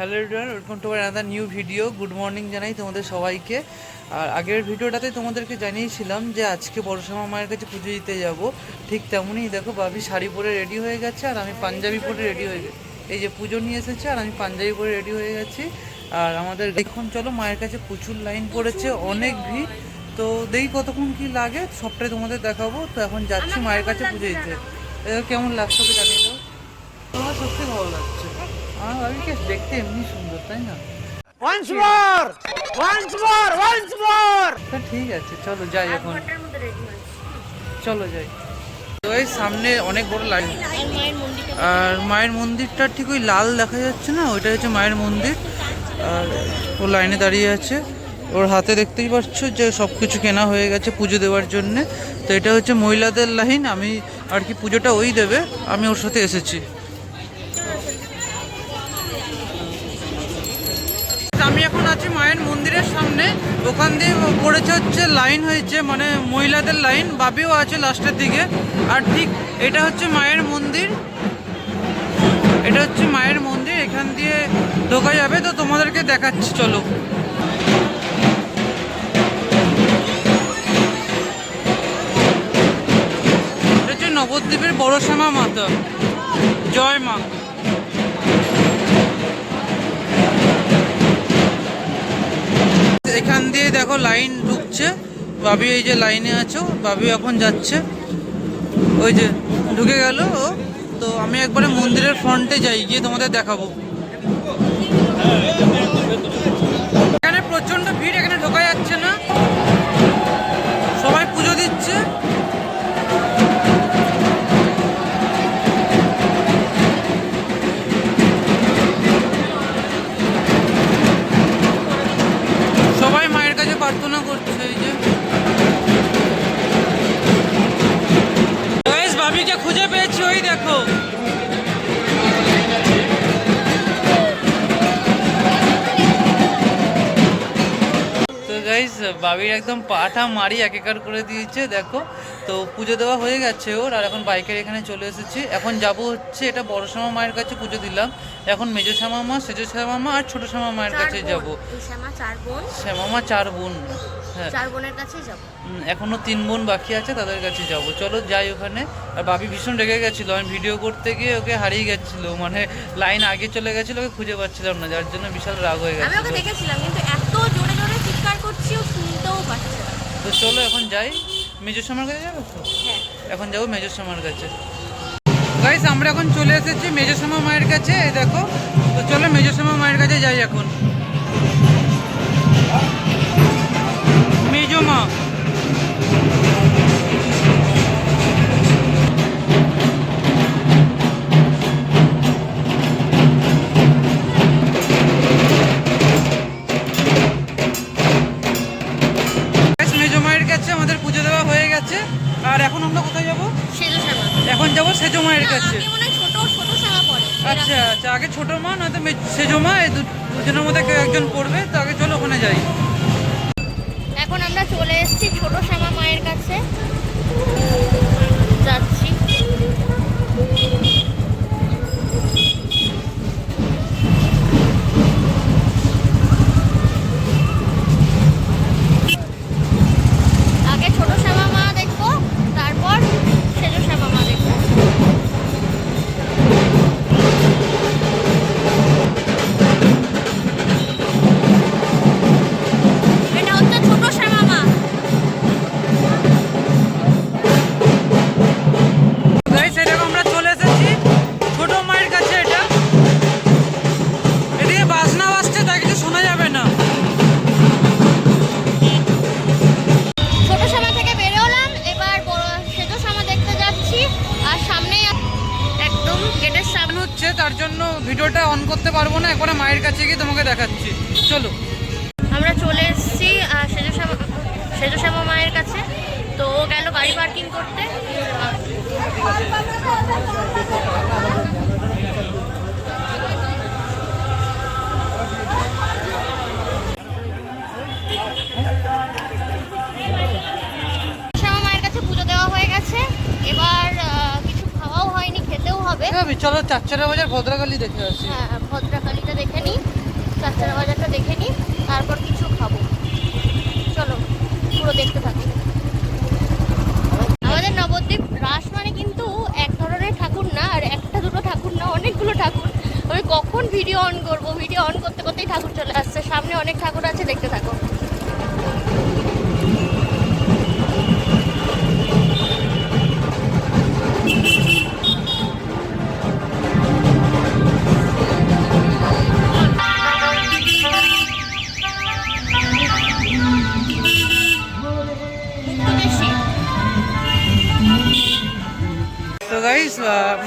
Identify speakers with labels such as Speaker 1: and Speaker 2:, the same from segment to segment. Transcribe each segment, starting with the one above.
Speaker 1: Hello everyone, welcome to another new video. Good morning জানাই তোমাদের সবাইকে। আর আগের ভিডিওটাতে তোমাদেরকে জানিয়েছিলাম যে আজকে বড়শ্যামা মায়ের কাছে পুজো দিতে যাব। ঠিক তেমনই দেখো, ভাবি শাড়ি পরে রেডি হয়ে গেছে আর আমি পাঞ্জাবি পরে রেডি হয়ে গেছি। এই যে পুজো নিয়ে এসেছে আর আমি পাঞ্জাবি পরে রেডি হয়ে গেছি। আর আমাদের এখন চলো, মায়ের কাছে প্রচুর লাইন পড়েছে, অনেক ভিড়। তো দেখি কতক্ষণ কি লাগে, সবটাই তোমাদের দেখাবো। তো এখন যাচ্ছি মায়ের কাছে পুজো দিতে। কেমন লাগছে ওকে জানিয়ে দাও। তোমার সত্যি ভালো লাগছে। আমার ভাবিকে দেখতে এমনি সুন্দর, তাই না? ঠিক আছে, চলো যাই এখন, চলো যাই। তো এই সামনে অনেক বড় লাইন, আর মায়ের মন্দিরটা ঠিক ওই লাল দেখা যাচ্ছে না, ওইটা হচ্ছে মায়ের মন্দির। আর ও লাইনে দাঁড়িয়ে আছে, ওর হাতে দেখতেই পাচ্ছ যে সব কিছু কেনা হয়ে গেছে পুজো দেওয়ার জন্যে। তো এটা হচ্ছে মহিলাদের লাইন, আমি আর কি পুজোটা ওই দেবে, আমি ওর সাথে এসেছি। আমি এখন আছি মায়ের মন্দিরের সামনে, ওখান দিয়ে পড়েছে হচ্ছে লাইন হয়েছে, মানে মহিলাদের লাইন, বাবিও আছে লাস্টের দিকে। আর ঠিক এটা হচ্ছে মায়ের মন্দির, এটা হচ্ছে মায়ের মন্দির, এখান দিয়ে ঢোকা যাবে। তো তোমাদেরকে দেখাচ্ছি, চলো। এটা হচ্ছে নবদ্বীপের বড়শ্যামা মাতা, জয় মা। এখান দিয়ে দেখো লাইন ঢুকছে, বাবি এই যে লাইনে আছো, বাবি এখন যাচ্ছে, ওই যে ঢুকে গেল ও। তো আমি একবারে মন্দিরের ফ্রন্টে যাই, গিয়ে তোমাদের দেখাবো। এখানে প্রচন্ড ভিড়, এখানে ঢোকা যাচ্ছে না, সবাই পুজো দিচ্ছে। সবাই মায়ের কাছে প্রার্থনা করছে। এই যে ভাবিকে খুঁজে পেয়েছি, ওই দেখো। তো গাইস, বাবির একদম পাটা মারি একাকার করে দিয়েছে, দেখো। তো পুজো দেওয়া হয়ে গেছে ওর, আর এখন বাইকের এখানে চলে এসেছি। এখন যাব হচ্ছে, এটা বড়শ্যামা মায়ের কাছে পুজো দিলাম, এখন মেজো শ্যামা মা, সেজো শ্যামা মা আর ছোট শ্যামা মায়ের কাছে যাব। শ্যামা মা 4 বোন, হ্যাঁ
Speaker 2: 4 বোনের কাছেই যাব।
Speaker 1: এখনো 3 বোন বাকি আছে, তাদের কাছে যাব। চলো যাই ওখানে। আর বাবি ভীষণ রেগে গেছিলো, আমি ভিডিও করতে গিয়ে ওকে হারিয়ে গেছিলো, মানে লাইন আগে চলে গেছিলো, ওকে খুঁজে পাচ্ছিলাম না, যার জন্য বিশাল রাগ হয়ে গেছে।
Speaker 2: আমি ওকে দেখেছিলাম, কিন্তু এত জোরে জোরে চিৎকার করছি ও শুনতেও পাচ্ছে না।
Speaker 1: তো চলো এখন যাই, মেজর শ্যামার কাছে যাবো তো।
Speaker 2: হ্যাঁ,
Speaker 1: এখন যাবো মেজর শ্যামার কাছে। গাইস, আমরা এখন চলে এসেছি মেজর শ্যামা মায়ের কাছে, এই দেখো। তো চলো মেজর শ্যামা মায়ের কাছে যাই এখন। মেজো মা, মেজো মায়ের কাছে আমাদের পুজো দেওয়া হয়ে গেছে। আর এখন আমরা কোথায় যাবো?
Speaker 2: সেজো শ্যামা।
Speaker 1: এখন যাবো সেজো মায়ের কাছে।
Speaker 2: আগে মনে হয় ছোট ছোট শ্যামা পড়ে।
Speaker 1: আচ্ছা আচ্ছা, আগে ছোট মা নয়তো সেজো মা, এই দুজনের মধ্যে কেউ একজন পড়বে। তো আগে চলো ওখানে যাই।
Speaker 2: এখন আমরা চলে এসেছি ছোট শ্যামা মায়ের কাছে, যাচ্ছি। আগে ছোট শ্যামা মা দেখবো, তারপর সেজো শ্যামা মা দেখবো। এটা হচ্ছে ছোট শ্যামা মা।
Speaker 1: গাইস, এই দেখো আমরা চলে এসেছি ছোট মায়ের কাছে। এটা এদিকে বাজনা বাজছে, তাই কিছু শোনা যাবে না।
Speaker 2: ছোট শ্যামা থেকে বেরোলাম, এবার সেজো শ্যামা দেখতে যাচ্ছি। আর সামনেই একদম গেটের সামনে
Speaker 1: হচ্ছে, তার জন্য ভিডিওটা অন করতে পারবো না, একবারে মায়ের কাছে গিয়ে তোমাকে দেখাচ্ছি। চলো,
Speaker 2: আমরা চলে এসেছি সেজো শ্যামা মায়ের কাছে। তো ও গেল গাড়ি পার্কিং করতে। শ্যামা মায়ের কাছে পুজো দেওয়া হয়ে গেছে, এবার কিছু খাওয়াও হয়নি, খেতেও হবে।
Speaker 1: চলো 4 বাজার ভদ্রকালী দেখে আসি।
Speaker 2: হ্যাঁ, ভদ্রকালীটা দেখে নিই। চারচারা বাজারটা দেখে নিই, তারপর কিছু খাবো। চলো পুরো দেখতে থাকি। আমাদের নবদ্বীপ রাস মানে কিন্তু এক ধরনের ঠাকুর না, আর একটা দুটো ঠাকুর না, অনেকগুলো ঠাকুর। আমি কখন ভিডিও অন করব, ভিডিও অন করতে করতেই ঠাকুর চলে আসছে। সামনে অনেক ঠাকুর আছে, দেখতে থাকো। বেশি
Speaker 1: তো গাইস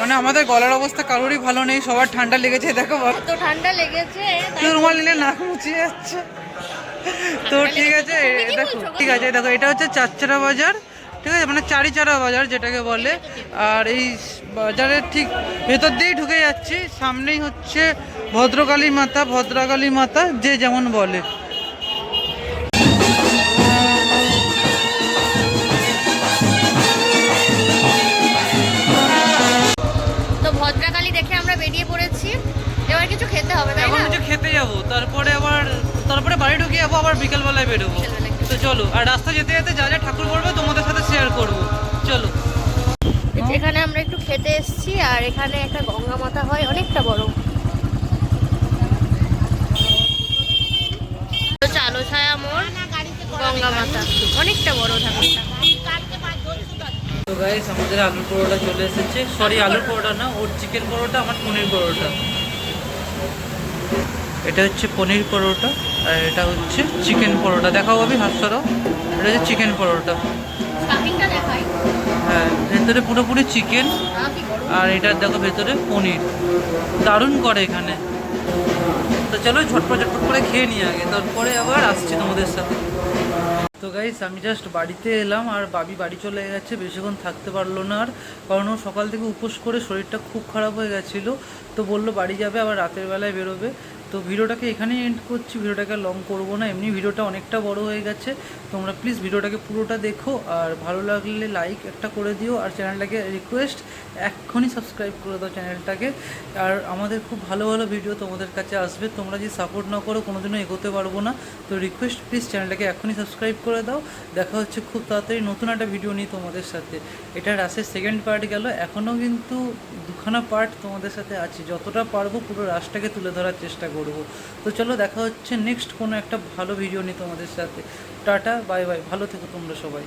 Speaker 1: মানে আমাদের গলার অবস্থা কারোরই ভালো নেই, সবার ঠান্ডা লেগেছে। দেখো
Speaker 2: এত ঠান্ডা লেগেছে, তাই
Speaker 1: কেউ রুমাল নিলে নাক মুছিয়ে যাচ্ছে। তো ঠিক আছে, দেখো ঠিক আছে, দেখো এটা হচ্ছে চারচারা বাজার, ঠিক আছে, মানে চারিচারা বাজার যেটাকে বলে। আর এই বাজারের ঠিক ভেতর দিয়েই ঢুকে যাচ্ছি। সামনেই হচ্ছে ভদ্রকালী মাতা, ভদ্রকালী মাতা যে যেমন বলে।
Speaker 2: তো ভদ্রকালী দেখে আমরা বেরিয়ে পড়েছি। এবার কিছু খেতে হবে, তাই
Speaker 1: এখন
Speaker 2: না?
Speaker 1: কিছু খেতে যাবো, তারপরে বাড়ি ঢুকে যাবো, আবার বিকেলবেলায় বেরোবো। তো চলো, আর রাস্তা যেতে যেতে যা যা ঠাকুর পড়বে তোমাদের সাথে শেয়ার করবো। চলো।
Speaker 2: এখানে আমরা একটু খেতে এসেছি, আর এখানে একটা গঙ্গা মাতা হয়, অনেকটা বড়। চালো ছায়া মোড় গঙ্গা মাতা, অনেকটা বড় ঠাকুরটা।
Speaker 1: তো গাইস আমাদের আলুর পরোটা চলে এসেছে। সরি, আলুর পরোটা না, ওর চিকেন পরোটা, আমার পনির পরোটা। এটা হচ্ছে পনির পরোটা, আর এটা হচ্ছে চিকেন পরোটা। দেখাও ভাবি, হাত সরাও। এটা হচ্ছে চিকেন পরোটা।
Speaker 2: স্টাফিংটা দেখাই।
Speaker 1: হ্যাঁ, ভেতরে পুরোপুরি চিকেন,
Speaker 2: কি বড়।
Speaker 1: আর এটা দেখো ভেতরে পনির। দারুণ করে এখানে। তো চলো ঝটপট করে খেয়ে নিই আগে, তারপরে আবার আসছি তোমাদের সাথে। তো গাইস আমি জাস্ট বাড়িতে এলাম, আর বাবি বাড়ি চলে গেছে, বেশিক্ষণ থাকতে পারলো না আর, কারণ ও সকাল থেকে উপোস করে শরীরটা খুব খারাপ হয়ে গেছিলো। তো বললো বাড়ি যাবে, আবার রাতের বেলায় বেরোবে। তো ভিডিওটাকে এখানেই এন্ড করছি, ভিডিওটাকে লং করবো না, এমনি ভিডিওটা অনেকটা বড় হয়ে গেছে। তোমরা প্লিজ ভিডিওটাকে পুরোটা দেখো, আর ভালো লাগলে লাইক একটা করে দিও, আর চ্যানেলটাকে রিকোয়েস্ট এক্ষুনি সাবস্ক্রাইব করে দাও চ্যানেলটাকে। আর আমাদের খুব ভালো ভালো ভিডিও তোমাদের কাছে আসবে, তোমরা যদি সাপোর্ট না করো কোনোদিনও এগোতে পারবো না। তো রিকোয়েস্ট প্লিজ চ্যানেলটাকে এখনই সাবস্ক্রাইব করে দাও। দেখা হচ্ছে খুব তাড়াতাড়ি নতুন একটা ভিডিও নিয়ে তোমাদের সাথে। এটা রাসের সেকেন্ড পার্ট গেল, এখনও কিন্তু দুখানা পার্ট তোমাদের সাথে আছে। যতটা পারবো পুরো রাসটাকে তুলে ধরার চেষ্টা করব। তো চলো দেখা হচ্ছে নেক্সট কোনো একটা ভালো ভিডিও নিয়ে তোমাদের সাথে। টাটা, বাই বাই, ভালো থেকো তোমরা সবাই।